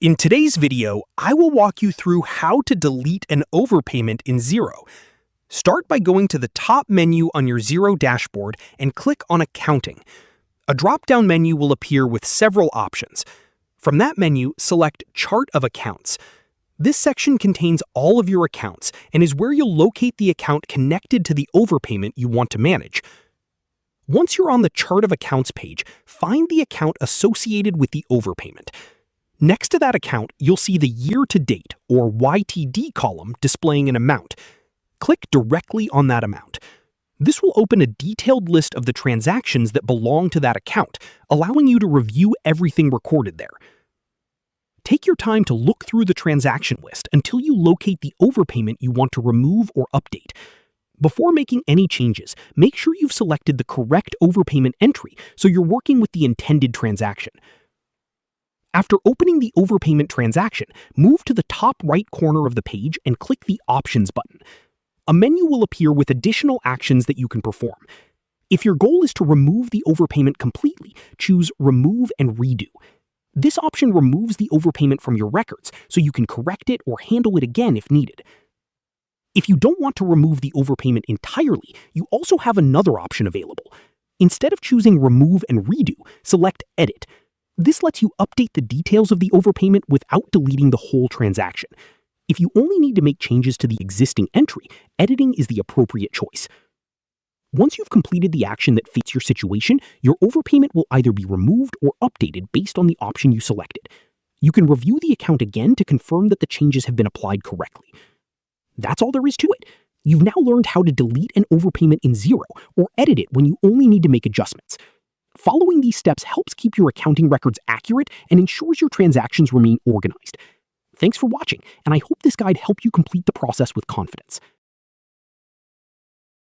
In today's video, I will walk you through how to delete an overpayment in Xero. Start by going to the top menu on your Xero dashboard and click on Accounting. A drop-down menu will appear with several options. From that menu, select Chart of Accounts. This section contains all of your accounts and is where you'll locate the account connected to the overpayment you want to manage. Once you're on the Chart of Accounts page, find the account associated with the overpayment. Next to that account, you'll see the year-to-date, or YTD column displaying an amount. Click directly on that amount. This will open a detailed list of the transactions that belong to that account, allowing you to review everything recorded there. Take your time to look through the transaction list until you locate the overpayment you want to remove or update. Before making any changes, make sure you've selected the correct overpayment entry so you're working with the intended transaction. After opening the overpayment transaction, move to the top right corner of the page and click the Options button. A menu will appear with additional actions that you can perform. If your goal is to remove the overpayment completely, choose Remove and Redo. This option removes the overpayment from your records, so you can correct it or handle it again if needed. If you don't want to remove the overpayment entirely, you also have another option available. Instead of choosing Remove and Redo, select Edit. This lets you update the details of the overpayment without deleting the whole transaction. If you only need to make changes to the existing entry, editing is the appropriate choice. Once you've completed the action that fits your situation, your overpayment will either be removed or updated based on the option you selected. You can review the account again to confirm that the changes have been applied correctly. That's all there is to it. You've now learned how to delete an overpayment in Xero or edit it when you only need to make adjustments. Following these steps helps keep your accounting records accurate and ensures your transactions remain organized. Thanks for watching, and I hope this guide helped you complete the process with confidence.